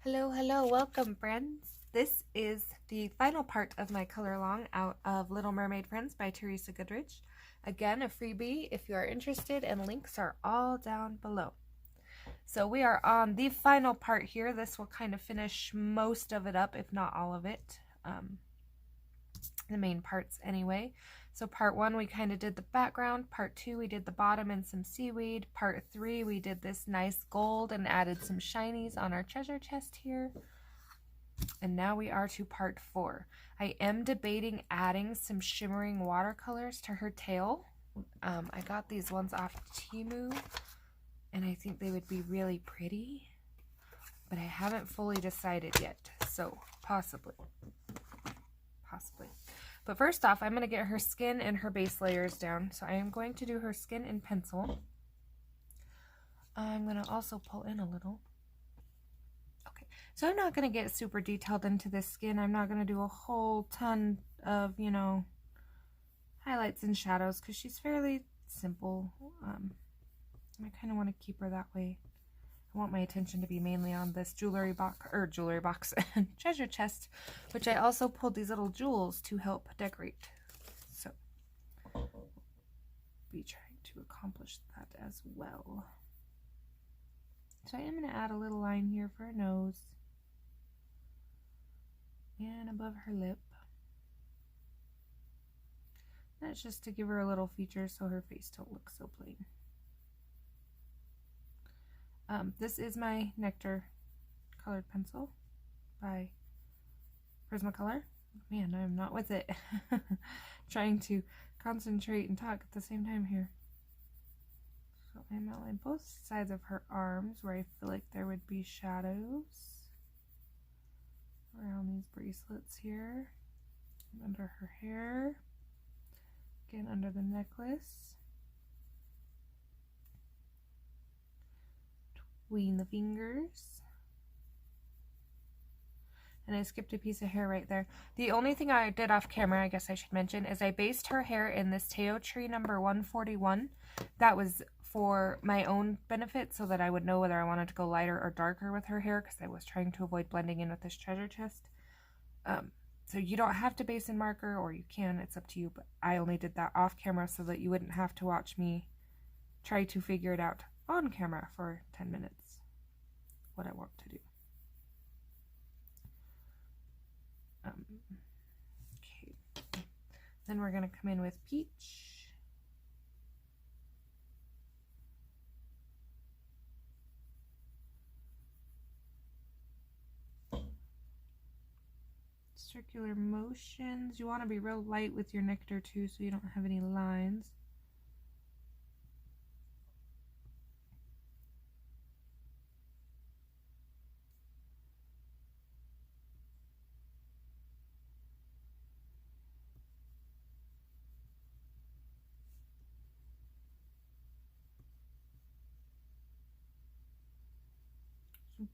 Hello, hello, welcome friends. This is the final part of my color along out of Little Mermaid Friends by Teresa Goodrich. Again, a freebie if you are interested, and links are all down below. So we are on the final part here. This will kind of finish most of it up, if not all of it. The main parts anyway. So part 1 we kind of did the background, part 2 we did the bottom and some seaweed, part 3 we did this nice gold and added some shinies on our treasure chest here. And now we are to part 4. I am debating adding some shimmering watercolors to her tail. I got these ones off Temu and I think they would be really pretty, but I haven't fully decided yet, so possibly. But first off, I'm going to get her skin and her base layers down. So I am going to do her skin in pencil. I'm going to also pull in a little. Okay, so I'm not going to get super detailed into this skin. I'm not going to do a whole ton of, highlights and shadows because she's fairly simple. I kind of want to keep her that way. I want my attention to be mainly on this jewelry box and treasure chest, which I also pulled these little jewels to help decorate. So, be trying to accomplish that as well. So I am going to add a little line here for her nose and above her lip. That's just to give her a little feature so her face don't look so plain. This is my Nectar colored pencil by Prismacolor. Man, I'm not with it. Trying to concentrate and talk at the same time here. So I'm outlining both sides of her arms where I feel like there would be shadows around these bracelets here, and under her hair, again under the necklace. Between the fingers. And I skipped a piece of hair right there. The only thing I did off camera, I guess I should mention, is I based her hair in this Teo Tree number 141. That was for my own benefit so that I would know whether I wanted to go lighter or darker with her hair because I was trying to avoid blending in with this treasure chest. So you don't have to base in marker, or you can, it's up to you, but I only did that off camera so that you wouldn't have to watch me try to figure it out on camera for 10 minutes what I want to do. Okay, then we're going to come in with Peach. Circular motions. You want to be real light with your nectar too so you don't have any lines.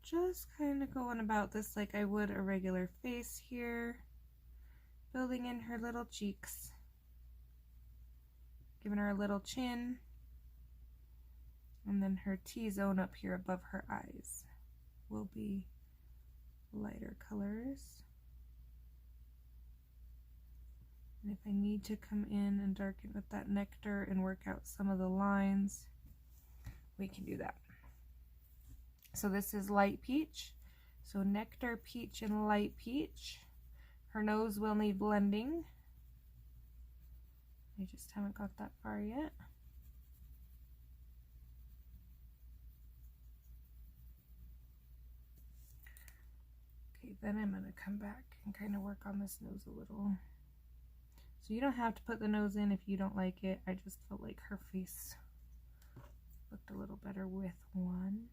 Just kind of going about this like I would a regular face here, building in her little cheeks, giving her a little chin, and then her T-zone up here above her eyes will be lighter colors. And if I need to come in and darken with that nectar and work out some of the lines, we can do that. So this is light peach. So nectar, peach, and light peach. Her nose will need blending. I just haven't got that far yet. Okay, then I'm going to come back and kind of work on this nose a little. So you don't have to put the nose in if you don't like it. I just felt like her face looked a little better with one.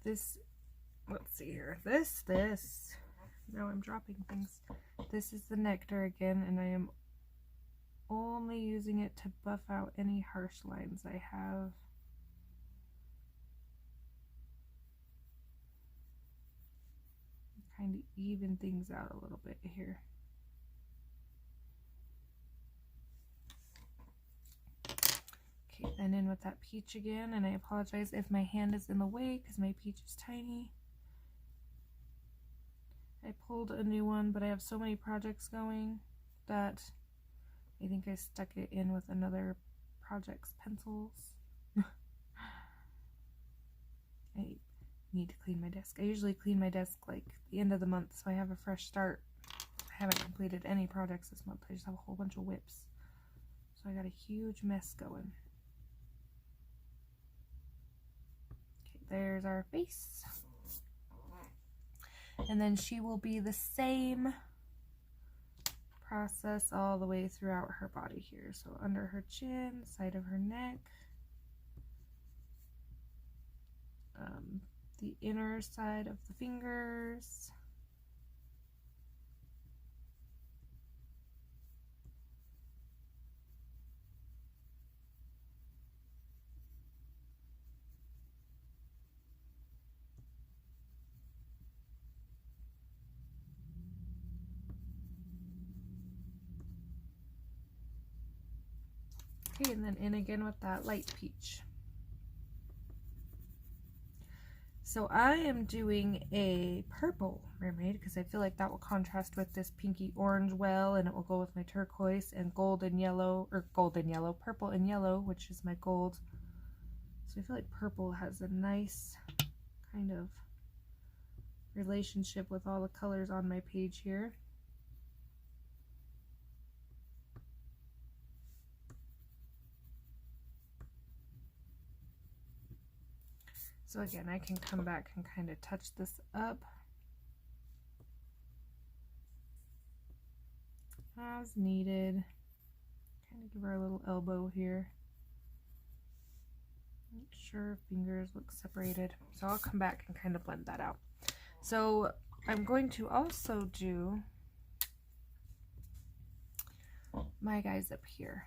This, let's see here, this, now I'm dropping things. This is the nectar again, and I am only using it to buff out any harsh lines I have. Kind of even things out a little bit here. Okay, And in with that peach again, and I apologize if my hand is in the way because my peach is tiny. I pulled a new one, but I have so many projects going that I think I stuck it in with another project's pencils. I need to clean my desk. I usually clean my desk like the end of the month, so I have a fresh start. I haven't completed any projects this month. I just have a whole bunch of whips. So I got a huge mess going. Okay, there's our face. And then she will be the same process all the way throughout her body here. So under her chin, side of her neck, the inner side of the fingers, okay, and then in again with that light peach. So I am doing a purple mermaid because I feel like that will contrast with this pinky orange well, and it will go with my turquoise and gold and yellow, or purple and yellow, which is my gold. So I feel like purple has a nice kind of relationship with all the colors on my page here. So again, I can come back and kind of touch this up as needed. Kind of give her a little elbow here. Make sure fingers look separated. So I'll come back and kind of blend that out. So I'm going to also do my guys up here.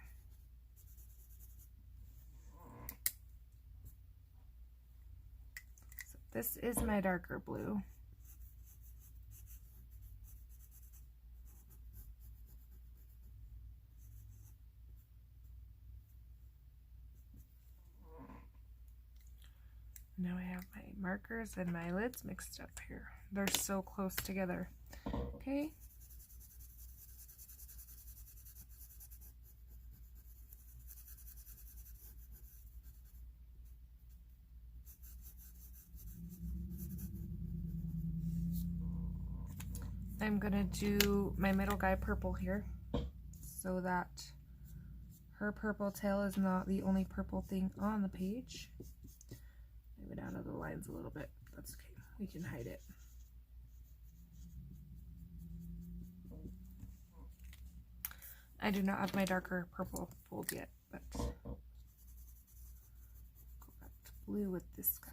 This is my darker blue. Now I have my markers and my lids mixed up here. They're so close together. Okay. I'm gonna do my middle guy purple here so that her purple tail is not the only purple thing on the page. Maybe down to the lines a little bit. That's okay. We can hide it. I do not have my darker purple pulled yet, but go back to blue with this guy.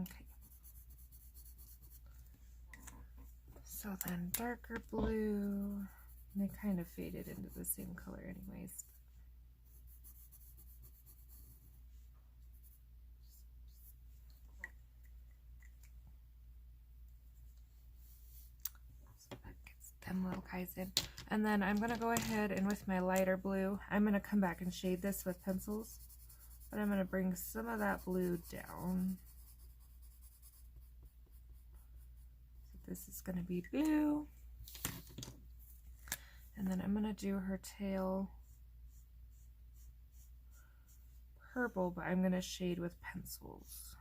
Okay. So then darker blue, and they kind of faded into the same color anyways. So that gets them little guys in. And then I'm gonna go ahead and with my lighter blue, I'm gonna come back and shade this with pencils, but I'm gonna bring some of that blue down. This is going to be blue, and then I'm going to do her tail purple, but I'm going to shade with pencils.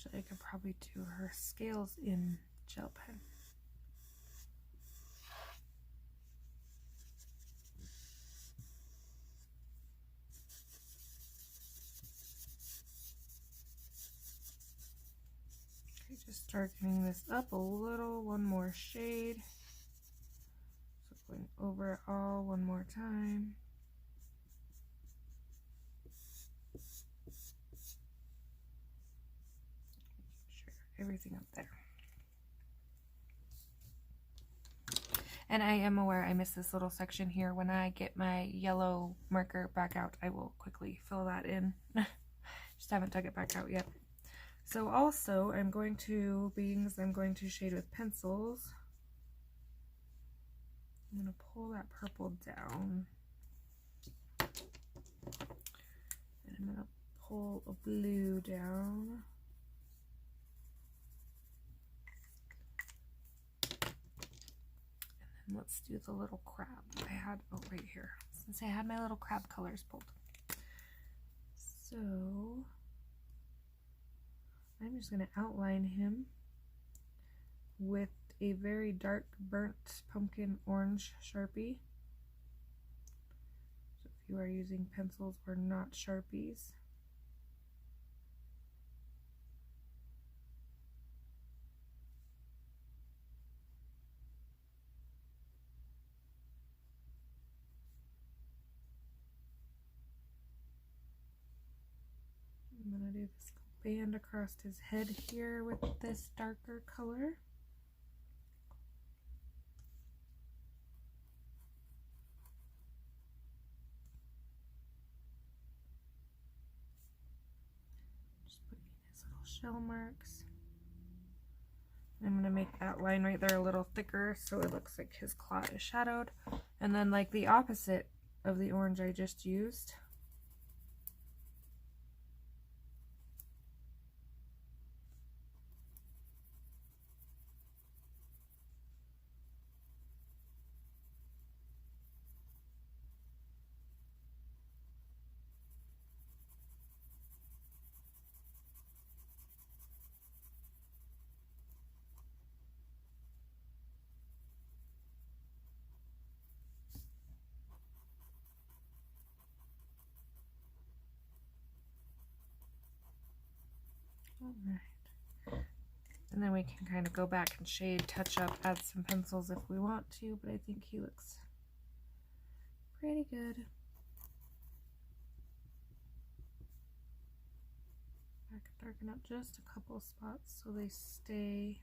Actually, I could probably do her scales in gel pen. just darkening this up a little, one more shade. So going over it all one more time. Sure, everything up there. And I am aware I missed this little section here. When I get my yellow marker back out, I will quickly fill that in. Just haven't dug it back out yet. So also, I'm going to shade with pencils. I'm going to pull that purple down. And I'm going to pull a blue down. And then let's do the little crab. I had, oh, right here. Since I had my little crab colors pulled. So I'm just going to outline him with a very dark burnt pumpkin orange Sharpie. So if you are using pencils or not Sharpies, I'm going to do this band across his head here with this darker color. Just putting in his little shell marks. I'm going to make that line right there a little thicker so it looks like his claw is shadowed. And then like the opposite of the orange I just used, alright. And then we can kind of go back and shade, touch up, add some pencils if we want to, but I think he looks pretty good. I could darken up just a couple of spots so they stay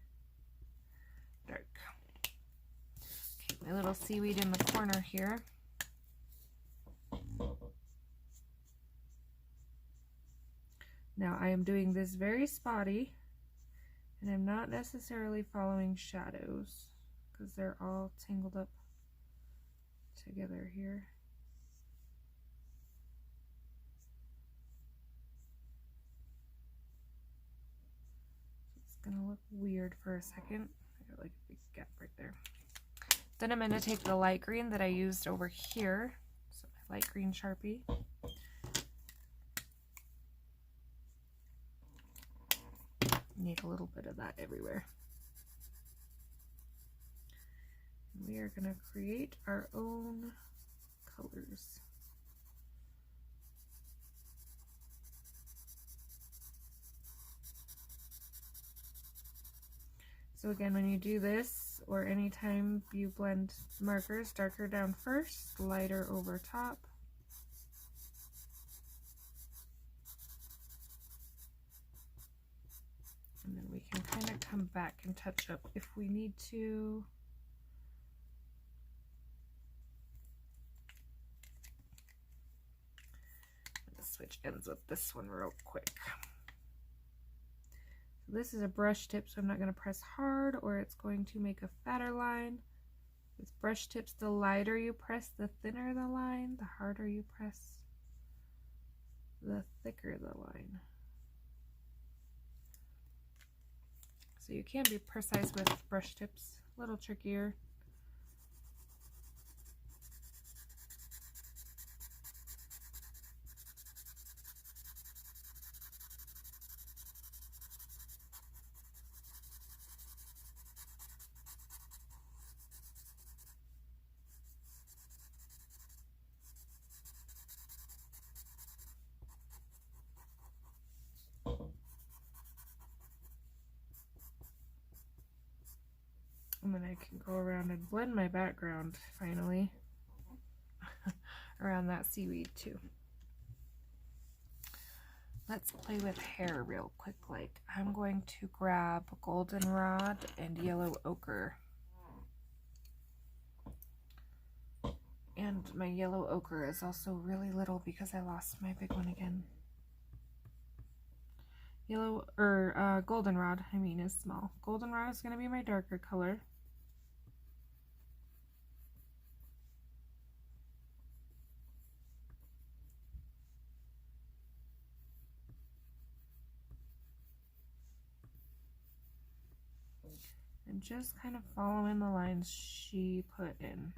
dark. Okay, my little seaweed in the corner here. Now I am doing this very spotty, and I'm not necessarily following shadows because they're all tangled up together here. It's gonna look weird for a second. I got like a big gap right there. Then I'm gonna take the light green that I used over here, so my light green Sharpie. Need a little bit of that everywhere. And we are going to create our own colors. So again, when you do this, or anytime you blend markers, darker down first, lighter over top. And then we can kind of come back and touch up if we need to. I'm going to switch ends with this one real quick. So this is a brush tip, so I'm not going to press hard or it's going to make a fatter line. With brush tips, the lighter you press, the thinner the line. The harder you press, the thicker the line. So you can be precise with brush tips, a little trickier. can go around and blend my background finally around that seaweed too. Let's play with hair real quick. Like, I'm going to grab goldenrod and yellow ochre. And my yellow ochre is also really little because I lost my big one again. Goldenrod, I mean, is small. Goldenrod is going to be my darker color. And just kind of following the lines she put in.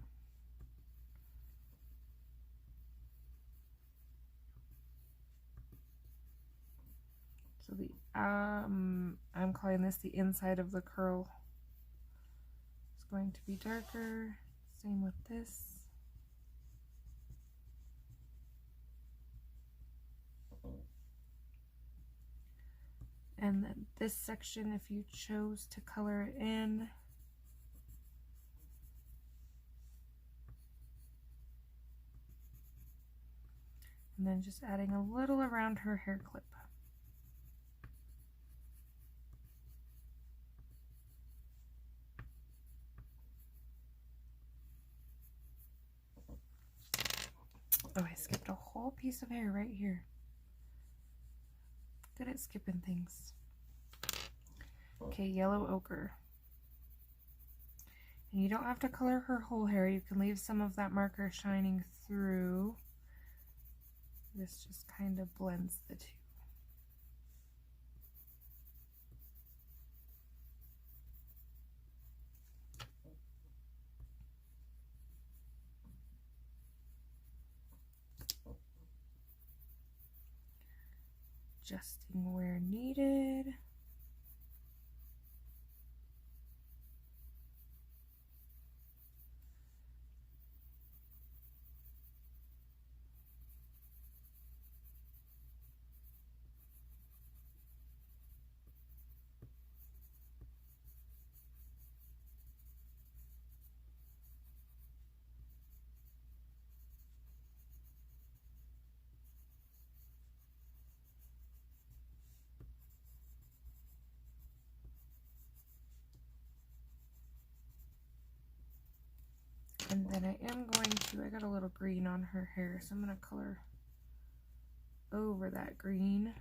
So the I'm calling this the inside of the curl. It's going to be darker. Same with this. And then this section, if you chose to color it in, and then just adding a little around her hair clip. Oh, I skipped a whole piece of hair right here. Good at skipping things. Okay, yellow ochre. And you don't have to color her whole hair. You can leave some of that marker shining through. This just kind of blends the two. Adjusting where needed. And then I am going to, I got a little green on her hair, so I'm going to color over that green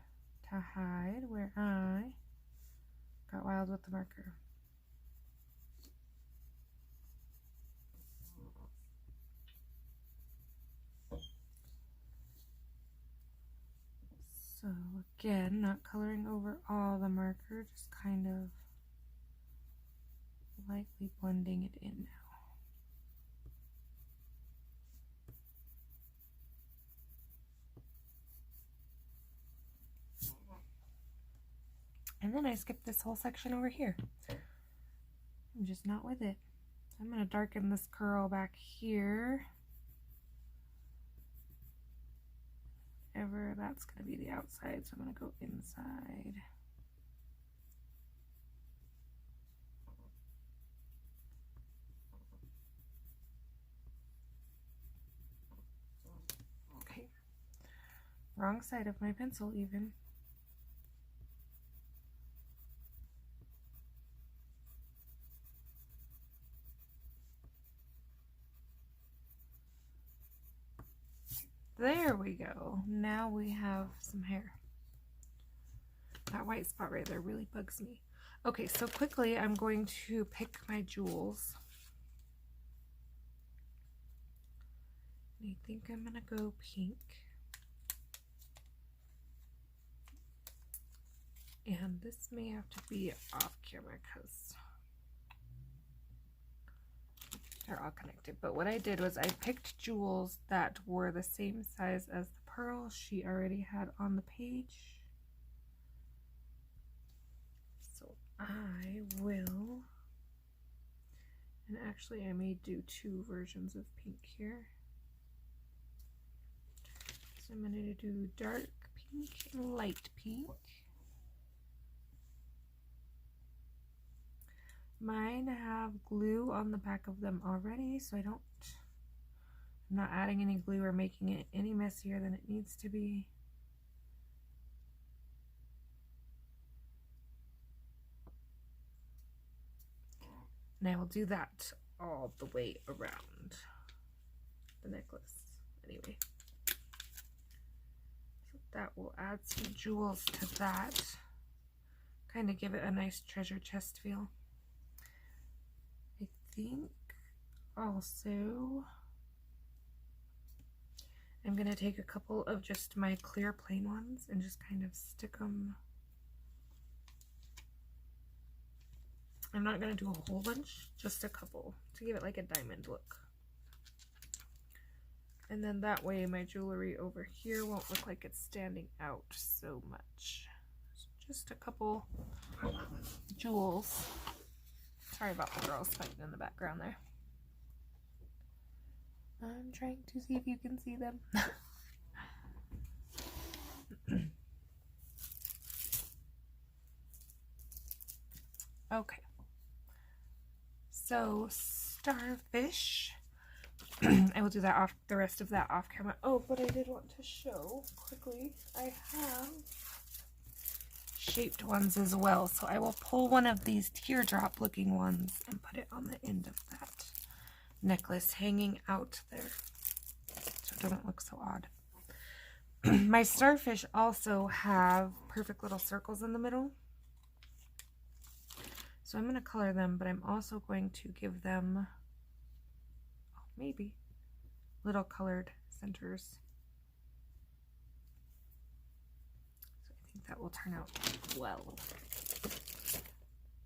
to hide where I got wild with the marker. So again, not coloring over all the marker, just kind of lightly blending it in now. And then I skipped this whole section over here. I'm just not with it. I'm going to darken this curl back here. Ever that's going to be the outside, so I'm going to go inside. Okay. Wrong side of my pencil even. There we go. Now we have some hair. That white spot right there really bugs me. Okay, so quickly I'm going to pick my jewels. I think I'm gonna go pink. And this may have to be off camera because they're all connected. But what I did was I picked jewels that were the same size as the pearl she already had on the page. So I will, and actually I may do two versions of pink here. So I'm going to do dark pink and light pink. Mine have glue on the back of them already, so I'm not adding any glue or making it any messier than it needs to be. And I will do that all the way around the necklace. Anyway, so that will add some jewels to that. Kind of give it a nice treasure chest feel. I think also I'm going to take a couple of just my clear plain ones and just kind of stick them. I'm not going to do a whole bunch, just a couple to give it like a diamond look. And then that way my jewelry over here won't look like it's standing out so much. So just a couple jewels. Sorry about the girls fighting in the background there. I'm trying to see if you can see them. Okay. So starfish. I will do that off, the rest of that off camera. Oh, but I did want to show quickly. I have shaped ones as well. So I will pull one of these teardrop looking ones and put it on the end of that necklace hanging out there so it doesn't look so odd. My starfish also have perfect little circles in the middle. So I'm going to color them, but I'm also going to give them maybe little colored centers. So I think that will turn out well.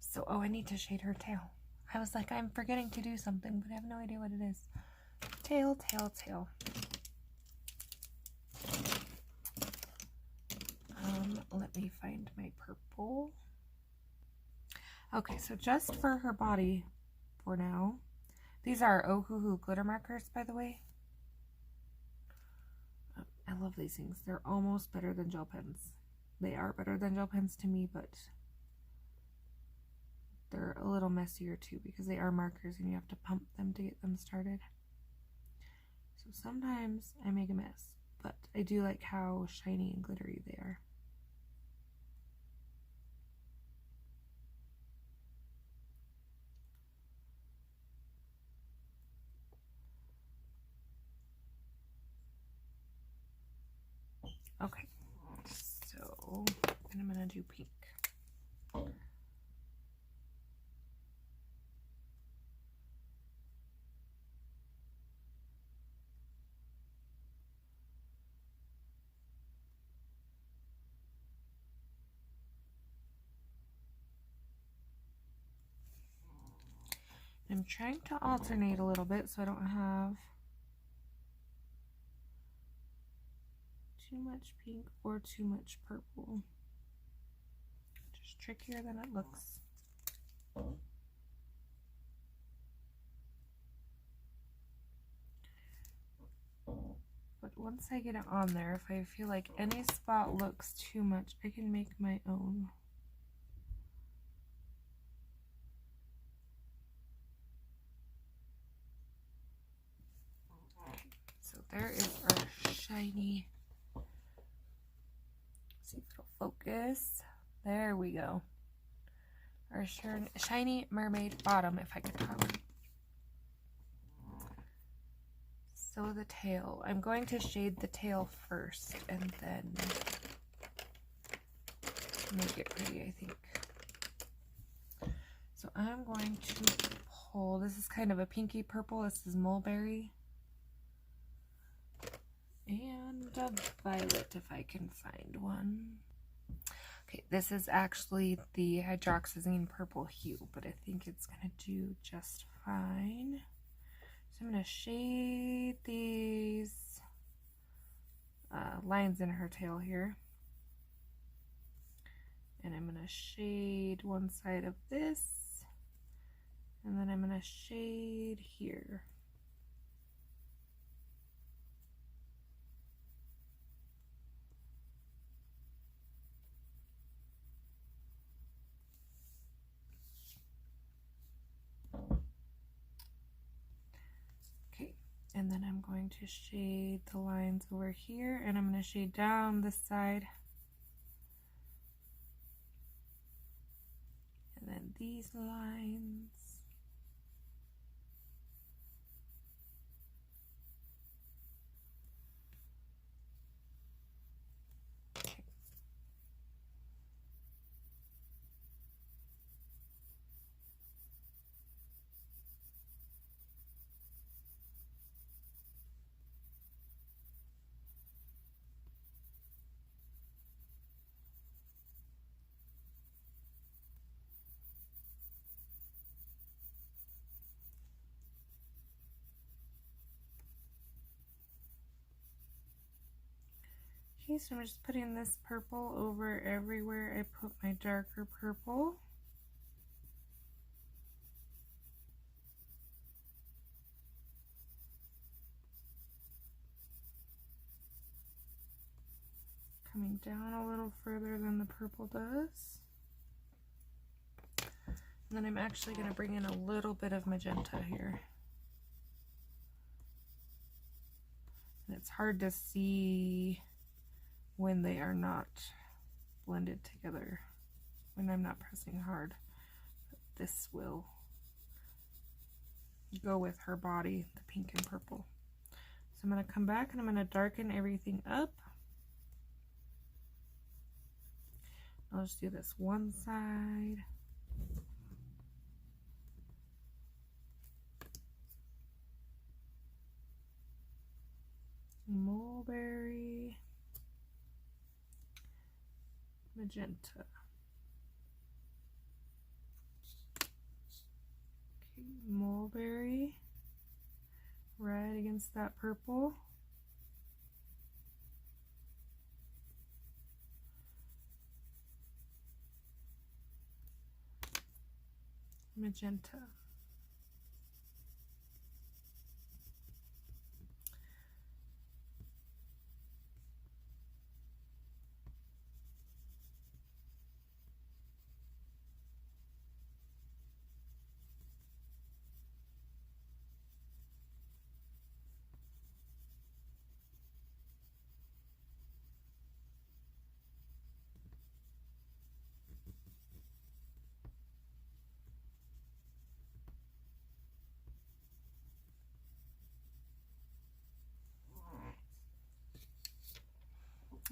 So, oh, I need to shade her tail. I was like, I'm forgetting to do something, but I have no idea what it is. Tail, tail, tail. Let me find my purple. Okay, so just for her body for now, these are Ohuhu glitter markers, by the way. I love these things. They're almost better than gel pens. They are better than gel pens to me, but they're a little messier too because they are markers and you have to pump them to get them started. So sometimes I make a mess, but I do like how shiny and glittery they are. Okay, so and I'm gonna do pink. I'm trying to alternate a little bit so I don't have too much pink or too much purple. Just trickier than it looks. But once I get it on there, if I feel like any spot looks too much, I can make my own. So there is our shiny, see if it'll focus. There we go. Our shiny mermaid bottom, if I could talk. So the tail, I'm going to shade the tail first and then make it pretty, I think. So I'm going to pull, this is kind of a pinky purple, this is mulberry. And a violet if I can find one. Okay, this is actually the hydroxyzine purple hue, but I think it's gonna do just fine. So I'm gonna shade these lines in her tail here. And I'm gonna shade one side of this. And then I'm gonna shade here. And then I'm going to shade the lines over here, and I'm going to shade down this side. And then these lines. Okay, so I'm just putting this purple over everywhere I put my darker purple. Coming down a little further than the purple does. And then I'm actually going to bring in a little bit of magenta here. And it's hard to see when they are not blended together, when I'm not pressing hard. But this will go with her body, the pink and purple. So I'm going to come back and I'm going to darken everything up. I'll just do this one side. Mulberry. Magenta. Okay, mulberry. Right against that purple. Magenta.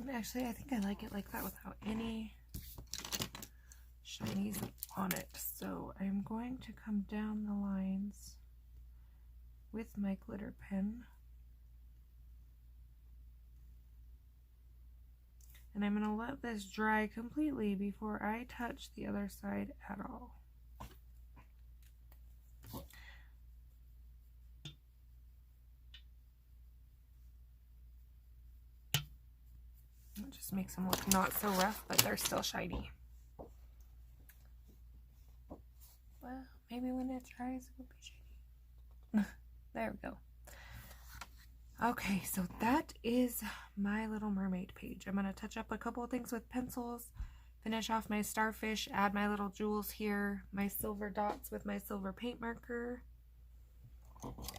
And actually, I think I like it like that without any shinies on it. So I'm going to come down the lines with my glitter pen. And I'm going to let this dry completely before I touch the other side at all. It just makes them look not so rough, but they're still shiny. Well, maybe when it dries, it will be shiny. There we go. Okay, so that is my Little Mermaid page. I'm going to touch up a couple of things with pencils, finish off my starfish, add my little jewels here, my silver dots with my silver paint marker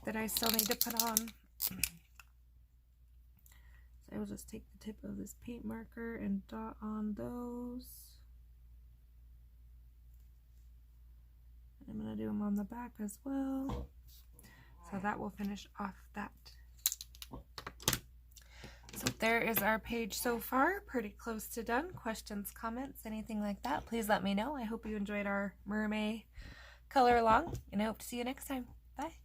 that I still need to put on. So I will just take the tip of this paint marker and dot on those. I'm going to do them on the back as well. So that will finish off that. So there is our page so far, pretty close to done. Questions, comments, anything like that, please let me know. I hope you enjoyed our mermaid color along, and I hope to see you next time. Bye.